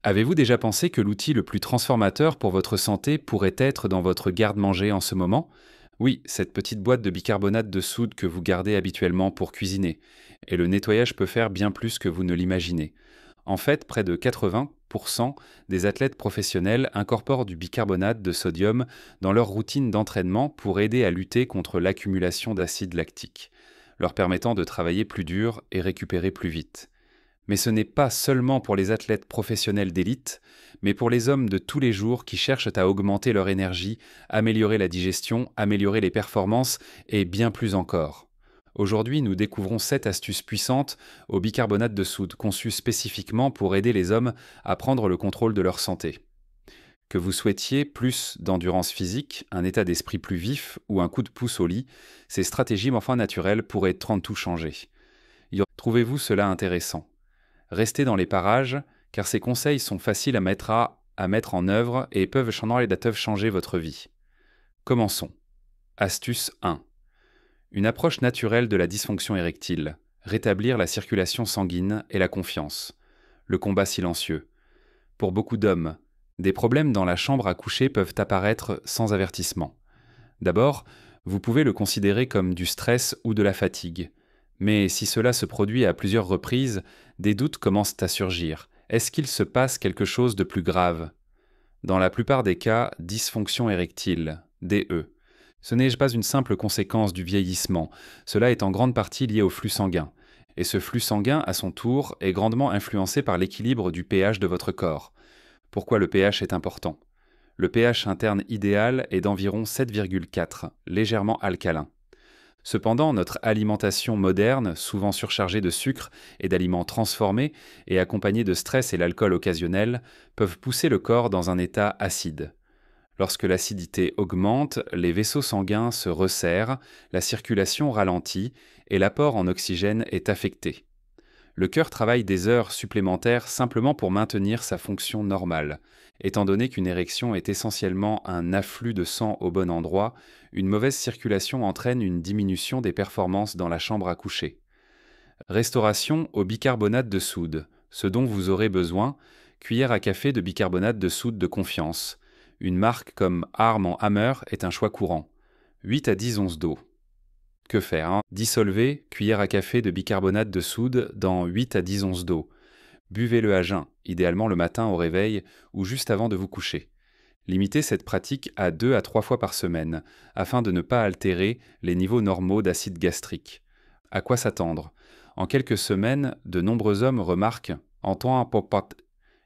Avez-vous déjà pensé que l'outil le plus transformateur pour votre santé pourrait être dans votre garde-manger en ce moment? Oui, cette petite boîte de bicarbonate de soude que vous gardez habituellement pour cuisiner. Et le nettoyage peut faire bien plus que vous ne l'imaginez. En fait, près de 80% des athlètes professionnels incorporent du bicarbonate de sodium dans leur routine d'entraînement pour aider à lutter contre l'accumulation d'acide lactique, leur permettant de travailler plus dur et récupérer plus vite. Mais ce n'est pas seulement pour les athlètes professionnels d'élite, mais pour les hommes de tous les jours qui cherchent à augmenter leur énergie, améliorer la digestion, améliorer les performances et bien plus encore. Aujourd'hui, nous découvrons 7 astuces puissantes au bicarbonate de soude conçues spécifiquement pour aider les hommes à prendre le contrôle de leur santé. Que vous souhaitiez plus d'endurance physique, un état d'esprit plus vif ou un coup de pouce au lit, ces stratégies enfin naturelles pourraient tout changer. Trouvez-vous cela intéressant? Restez dans les parages, car ces conseils sont faciles à mettre en œuvre et peuvent changer votre vie. Commençons. Astuce 1. Une approche naturelle de la dysfonction érectile. Rétablir la circulation sanguine et la confiance. Le combat silencieux. Pour beaucoup d'hommes, des problèmes dans la chambre à coucher peuvent apparaître sans avertissement. D'abord, vous pouvez le considérer comme du stress ou de la fatigue. Mais si cela se produit à plusieurs reprises, des doutes commencent à surgir. Est-ce qu'il se passe quelque chose de plus grave? Dans la plupart des cas, dysfonction érectile, DE. Ce n'est pas une simple conséquence du vieillissement, cela est en grande partie lié au flux sanguin. Et ce flux sanguin, à son tour, est grandement influencé par l'équilibre du pH de votre corps. Pourquoi le pH est important? Le pH interne idéal est d'environ 7,4, légèrement alcalin. Cependant, notre alimentation moderne, souvent surchargée de sucre et d'aliments transformés et accompagnée de stress et l'alcool occasionnel, peuvent pousser le corps dans un état acide. Lorsque l'acidité augmente, les vaisseaux sanguins se resserrent, la circulation ralentit et l'apport en oxygène est affecté. Le cœur travaille des heures supplémentaires simplement pour maintenir sa fonction normale. Étant donné qu'une érection est essentiellement un afflux de sang au bon endroit, une mauvaise circulation entraîne une diminution des performances dans la chambre à coucher. Restauration au bicarbonate de soude. Ce dont vous aurez besoin, cuillère à café de bicarbonate de soude de confiance. Une marque comme Arm & Hammer est un choix courant. 8 à 10 onces d'eau. Que faire? Dissolvez cuillère à café de bicarbonate de soude dans 8 à 10 onces d'eau. Buvez-le à jeun, idéalement le matin au réveil ou juste avant de vous coucher. Limitez cette pratique à 2 à 3 fois par semaine, afin de ne pas altérer les niveaux normaux d'acide gastrique. À quoi s'attendre? En quelques semaines, de nombreux hommes remarquent en temps un popat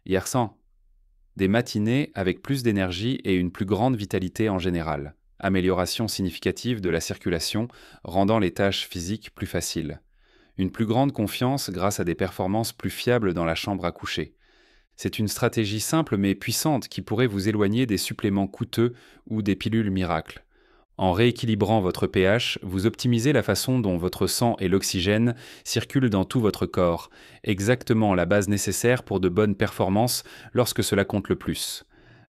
hier sans des matinées avec plus d'énergie et une plus grande vitalité en général. Amélioration significative de la circulation, rendant les tâches physiques plus faciles. Une plus grande confiance grâce à des performances plus fiables dans la chambre à coucher. C'est une stratégie simple mais puissante qui pourrait vous éloigner des suppléments coûteux ou des pilules miracles. En rééquilibrant votre pH, vous optimisez la façon dont votre sang et l'oxygène circulent dans tout votre corps, exactement la base nécessaire pour de bonnes performances lorsque cela compte le plus.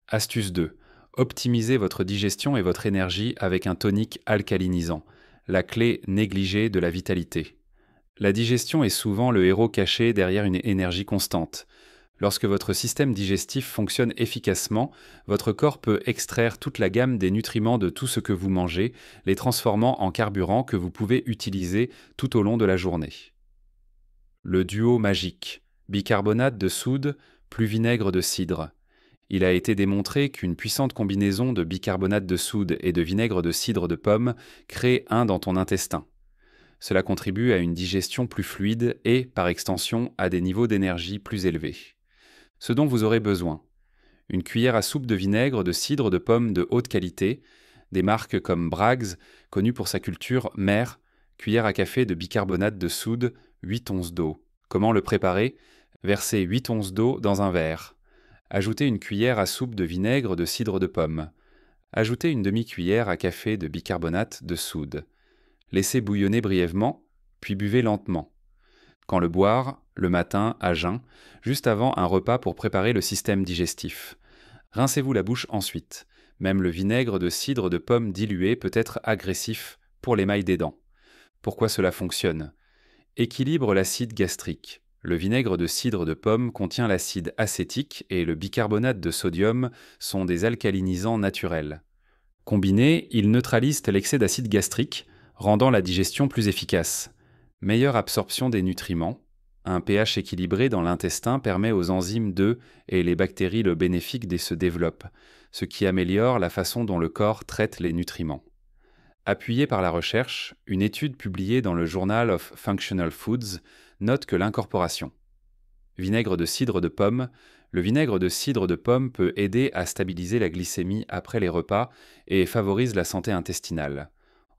Astuce 2. Optimisez votre digestion et votre énergie avec un tonique alcalinisant, la clé négligée de la vitalité. La digestion est souvent le héros caché derrière une énergie constante. Lorsque votre système digestif fonctionne efficacement, votre corps peut extraire toute la gamme des nutriments de tout ce que vous mangez, les transformant en carburant que vous pouvez utiliser tout au long de la journée. Le duo magique, bicarbonate de soude plus vinaigre de cidre. Il a été démontré qu'une puissante combinaison de bicarbonate de soude et de vinaigre de cidre de pomme crée un dans ton intestin. Cela contribue à une digestion plus fluide et, par extension, à des niveaux d'énergie plus élevés. Ce dont vous aurez besoin: une cuillère à soupe de vinaigre de cidre de pomme de haute qualité, des marques comme Bragg's, connues pour sa culture mère, cuillère à café de bicarbonate de soude, 8 onces d'eau. Comment le préparer? Versez 8 onces d'eau dans un verre. Ajoutez une cuillère à soupe de vinaigre de cidre de pomme. Ajoutez une demi-cuillère à café de bicarbonate de soude. Laissez bouillonner brièvement, puis buvez lentement. Quand le boire? Le matin, à jeun, juste avant un repas pour préparer le système digestif. Rincez-vous la bouche ensuite. Même le vinaigre de cidre de pomme dilué peut être agressif pour l'émail des dents. Pourquoi cela fonctionne? Équilibre l'acide gastrique. Le vinaigre de cidre de pomme contient l'acide acétique et le bicarbonate de sodium sont des alcalinisants naturels. Combinés, ils neutralisent l'excès d'acide gastrique, rendant la digestion plus efficace. Meilleure absorption des nutriments. Un pH équilibré dans l'intestin permet aux enzymes et les bactéries le bénéfique de se développent, ce qui améliore la façon dont le corps traite les nutriments. Appuyée par la recherche, une étude publiée dans le Journal of Functional Foods note que l'incorporation vinaigre de cidre de pomme. Le vinaigre de cidre de pomme peut aider à stabiliser la glycémie après les repas et favorise la santé intestinale.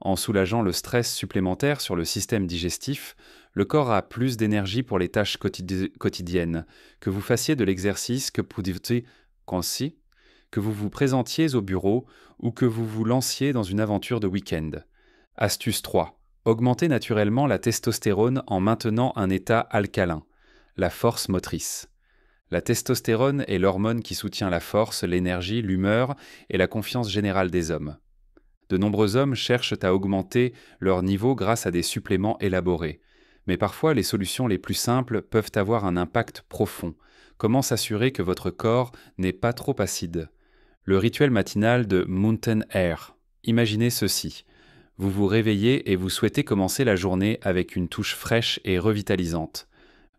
En soulageant le stress supplémentaire sur le système digestif, le corps a plus d'énergie pour les tâches quotidiennes, que vous fassiez de l'exercice, que vous vous présentiez au bureau ou que vous vous lanciez dans une aventure de week-end. Astuce 3. Augmentez naturellement la testostérone en maintenant un état alcalin. La force motrice. La testostérone est l'hormone qui soutient la force, l'énergie, l'humeur et la confiance générale des hommes. De nombreux hommes cherchent à augmenter leur niveau grâce à des suppléments élaborés. Mais parfois, les solutions les plus simples peuvent avoir un impact profond. Comment s'assurer que votre corps n'est pas trop acide? Le rituel matinal de Mountain Air. Imaginez ceci. Vous vous réveillez et vous souhaitez commencer la journée avec une touche fraîche et revitalisante.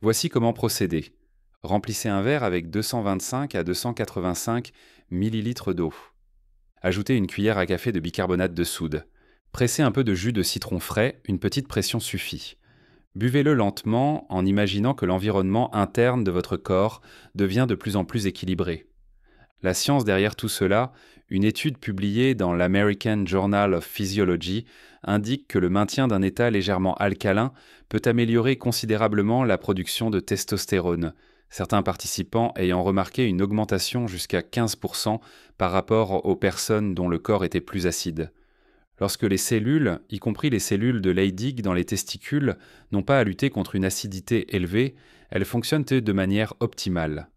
Voici comment procéder. Remplissez un verre avec 225 à 285 ml d'eau. Ajoutez une cuillère à café de bicarbonate de soude. Pressez un peu de jus de citron frais, une petite pression suffit. Buvez-le lentement en imaginant que l'environnement interne de votre corps devient de plus en plus équilibré. La science derrière tout cela, une étude publiée dans l'American Journal of Physiology indique que le maintien d'un état légèrement alcalin peut améliorer considérablement la production de testostérone, certains participants ayant remarqué une augmentation jusqu'à 15% par rapport aux personnes dont le corps était plus acide. Lorsque les cellules, y compris les cellules de Leydig dans les testicules, n'ont pas à lutter contre une acidité élevée, elles fonctionnent de manière optimale.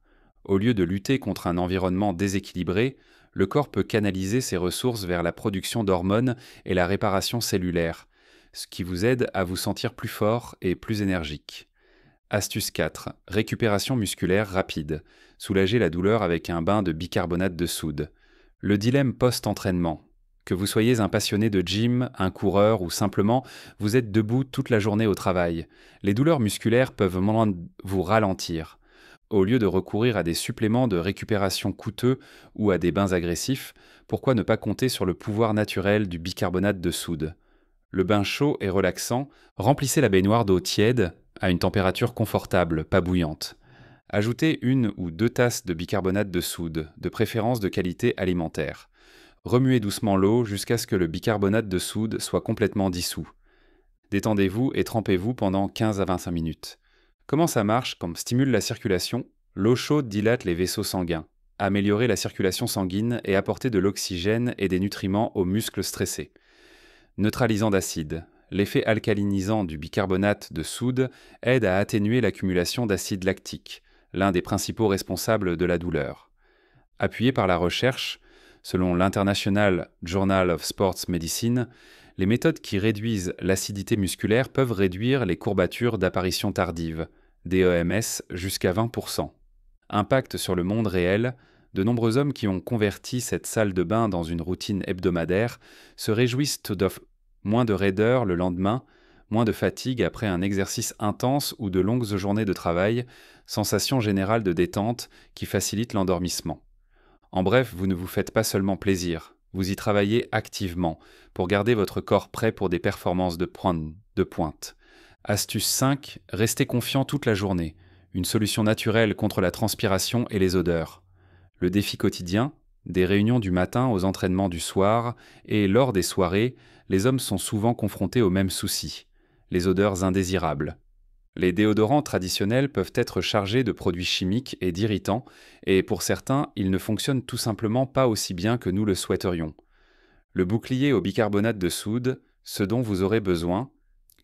Au lieu de lutter contre un environnement déséquilibré, le corps peut canaliser ses ressources vers la production d'hormones et la réparation cellulaire, ce qui vous aide à vous sentir plus fort et plus énergique. Astuce 4. Récupération musculaire rapide. Soulagez la douleur avec un bain de bicarbonate de soude. Le dilemme post-entraînement. Que vous soyez un passionné de gym, un coureur ou simplement vous êtes debout toute la journée au travail, les douleurs musculaires peuvent vous ralentir. Au lieu de recourir à des suppléments de récupération coûteux ou à des bains agressifs, pourquoi ne pas compter sur le pouvoir naturel du bicarbonate de soude? Le bain chaud et relaxant, remplissez la baignoire d'eau tiède à une température confortable, pas bouillante. Ajoutez 1 ou 2 tasses de bicarbonate de soude, de préférence de qualité alimentaire. Remuez doucement l'eau jusqu'à ce que le bicarbonate de soude soit complètement dissous. Détendez-vous et trempez-vous pendant 15 à 25 minutes. Comment ça marche? Comme stimule la circulation, l'eau chaude dilate les vaisseaux sanguins, améliorer la circulation sanguine et apporter de l'oxygène et des nutriments aux muscles stressés. Neutralisant d'acide, l'effet alcalinisant du bicarbonate de soude aide à atténuer l'accumulation d'acide lactique, l'un des principaux responsables de la douleur. Appuyé par la recherche, selon l'International Journal of Sports Medicine, les méthodes qui réduisent l'acidité musculaire peuvent réduire les courbatures d'apparition tardive, DEMS, jusqu'à 20%. Impact sur le monde réel, de nombreux hommes qui ont converti cette salle de bain dans une routine hebdomadaire se réjouissent moins de raideur le lendemain, moins de fatigue après un exercice intense ou de longues journées de travail, sensation générale de détente qui facilite l'endormissement. En bref, vous ne vous faites pas seulement plaisir, vous y travaillez activement pour garder votre corps prêt pour des performances de pointe. Astuce 5, restez confiant toute la journée, une solution naturelle contre la transpiration et les odeurs. Le défi quotidien, des réunions du matin aux entraînements du soir, et lors des soirées, les hommes sont souvent confrontés aux mêmes soucis, les odeurs indésirables. Les déodorants traditionnels peuvent être chargés de produits chimiques et d'irritants, et pour certains, ils ne fonctionnent tout simplement pas aussi bien que nous le souhaiterions. Le bouclier au bicarbonate de soude, ce dont vous aurez besoin,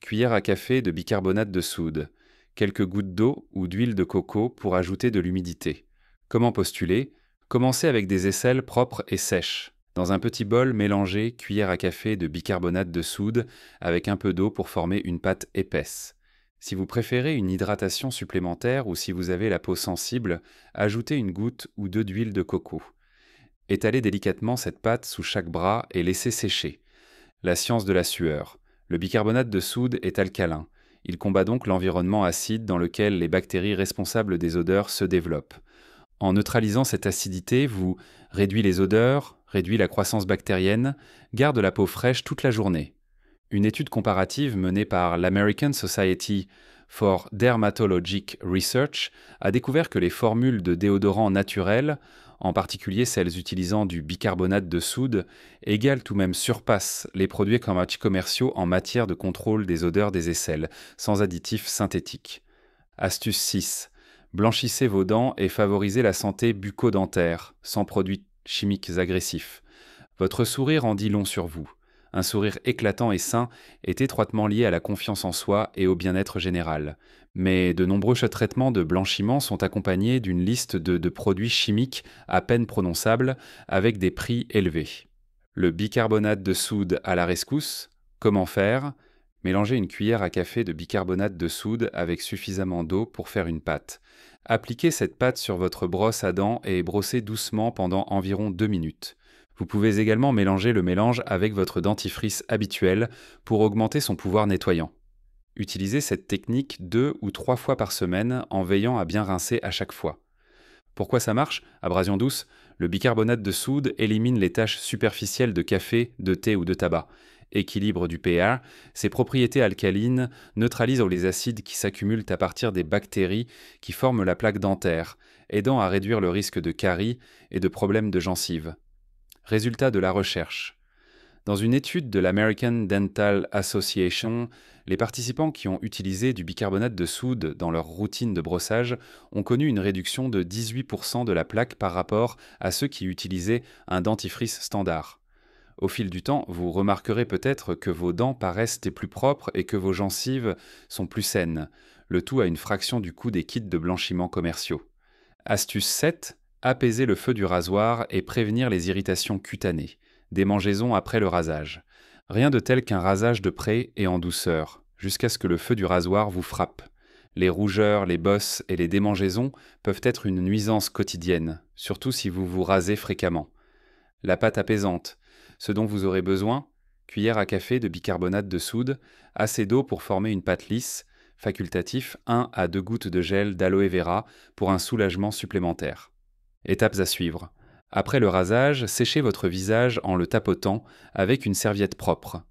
cuillère à café de bicarbonate de soude, quelques gouttes d'eau ou d'huile de coco pour ajouter de l'humidité. Comment postuler? Commencez avec des aisselles propres et sèches. Dans un petit bol, mélangez cuillère à café de bicarbonate de soude avec un peu d'eau pour former une pâte épaisse. Si vous préférez une hydratation supplémentaire ou si vous avez la peau sensible, ajoutez une goutte ou deux d'huile de coco. Étalez délicatement cette pâte sous chaque bras et laissez sécher. La science de la sueur. Le bicarbonate de soude est alcalin. Il combat donc l'environnement acide dans lequel les bactéries responsables des odeurs se développent. En neutralisant cette acidité, vous réduisez les odeurs, réduisez la croissance bactérienne, garde la peau fraîche toute la journée. Une étude comparative menée par l'American Society for Dermatologic Research a découvert que les formules de déodorants naturels, en particulier celles utilisant du bicarbonate de soude, égalent ou même surpassent les produits commerciaux en matière de contrôle des odeurs des aisselles, sans additifs synthétiques. Astuce 6. Blanchissez vos dents et favorisez la santé bucco-dentaire, sans produits chimiques agressifs. Votre sourire en dit long sur vous. Un sourire éclatant et sain est étroitement lié à la confiance en soi et au bien-être général. Mais de nombreux traitements de blanchiment sont accompagnés d'une liste de produits chimiques à peine prononçables avec des prix élevés. Le bicarbonate de soude à la rescousse. Comment faire? Mélangez une cuillère à café de bicarbonate de soude avec suffisamment d'eau pour faire une pâte. Appliquez cette pâte sur votre brosse à dents et brossez doucement pendant environ 2 minutes. Vous pouvez également mélanger le mélange avec votre dentifrice habituel pour augmenter son pouvoir nettoyant. Utilisez cette technique 2 ou 3 fois par semaine en veillant à bien rincer à chaque fois. Pourquoi ça marche? Abrasion douce, le bicarbonate de soude élimine les taches superficielles de café, de thé ou de tabac. Équilibre du pH, ses propriétés alcalines neutralisent les acides qui s'accumulent à partir des bactéries qui forment la plaque dentaire, aidant à réduire le risque de caries et de problèmes de gencives. Résultat de la recherche. Dans une étude de l'American Dental Association, les participants qui ont utilisé du bicarbonate de soude dans leur routine de brossage ont connu une réduction de 18% de la plaque par rapport à ceux qui utilisaient un dentifrice standard. Au fil du temps, vous remarquerez peut-être que vos dents paraissent plus propres et que vos gencives sont plus saines, le tout à une fraction du coût des kits de blanchiment commerciaux. Astuce 7. Apaiser le feu du rasoir et prévenir les irritations cutanées. Démangeaisons après le rasage. Rien de tel qu'un rasage de près et en douceur, jusqu'à ce que le feu du rasoir vous frappe. Les rougeurs, les bosses et les démangeaisons peuvent être une nuisance quotidienne, surtout si vous vous rasez fréquemment. La pâte apaisante. Ce dont vous aurez besoin, cuillère à café de bicarbonate de soude, assez d'eau pour former une pâte lisse, facultatif 1 à 2 gouttes de gel d'aloe vera pour un soulagement supplémentaire. Étapes à suivre. Après le rasage, séchez votre visage en le tapotant avec une serviette propre.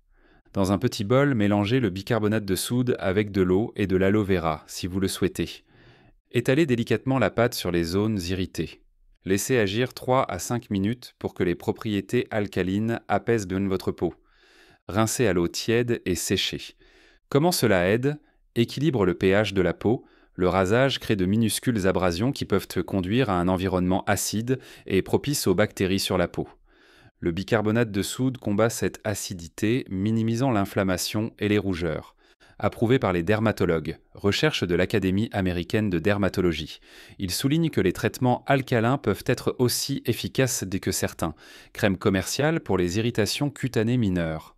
Dans un petit bol, mélangez le bicarbonate de soude avec de l'eau et de l'aloe vera, si vous le souhaitez. Étalez délicatement la pâte sur les zones irritées. Laissez agir 3 à 5 minutes pour que les propriétés alcalines apaisent bien votre peau. Rincez à l'eau tiède et séchez. Comment cela aide? Équilibre le pH de la peau. Le rasage crée de minuscules abrasions qui peuvent te conduire à un environnement acide et propice aux bactéries sur la peau. Le bicarbonate de soude combat cette acidité, minimisant l'inflammation et les rougeurs. Approuvé par les dermatologues, recherche de l'Académie américaine de dermatologie. Il souligne que les traitements alcalins peuvent être aussi efficaces que certains. Crème commerciale pour les irritations cutanées mineures.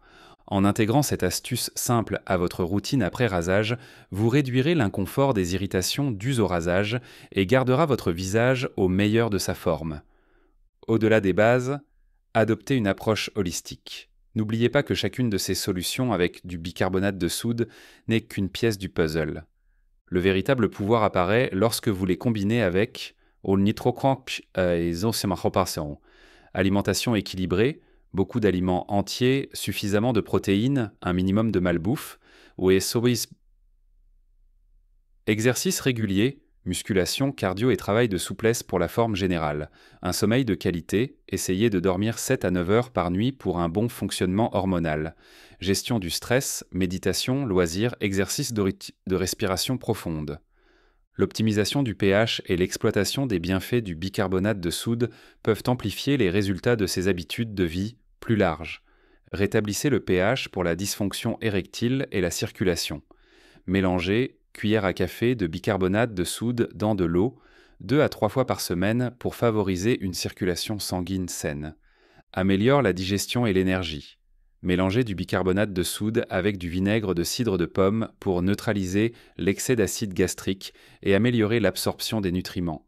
En intégrant cette astuce simple à votre routine après rasage, vous réduirez l'inconfort des irritations dues au rasage et gardera votre visage au meilleur de sa forme. Au-delà des bases, adoptez une approche holistique. N'oubliez pas que chacune de ces solutions avec du bicarbonate de soude n'est qu'une pièce du puzzle. Le véritable pouvoir apparaît lorsque vous les combinez avec alimentation équilibrée, beaucoup d'aliments entiers, suffisamment de protéines, un minimum de malbouffe, exercice régulier, musculation, cardio et travail de souplesse pour la forme générale. Un sommeil de qualité, essayez de dormir 7 à 9 heures par nuit pour un bon fonctionnement hormonal. Gestion du stress, méditation, loisirs, exercice de respiration profonde. L'optimisation du pH et l'exploitation des bienfaits du bicarbonate de soude peuvent amplifier les résultats de ces habitudes de vie plus larges. Rétablissez le pH pour la dysfonction érectile et la circulation. Mélangez cuillère à café de bicarbonate de soude dans de l'eau 2 à 3 fois par semaine pour favoriser une circulation sanguine saine. Améliore la digestion et l'énergie. Mélangez du bicarbonate de soude avec du vinaigre de cidre de pomme pour neutraliser l'excès d'acide gastrique et améliorer l'absorption des nutriments.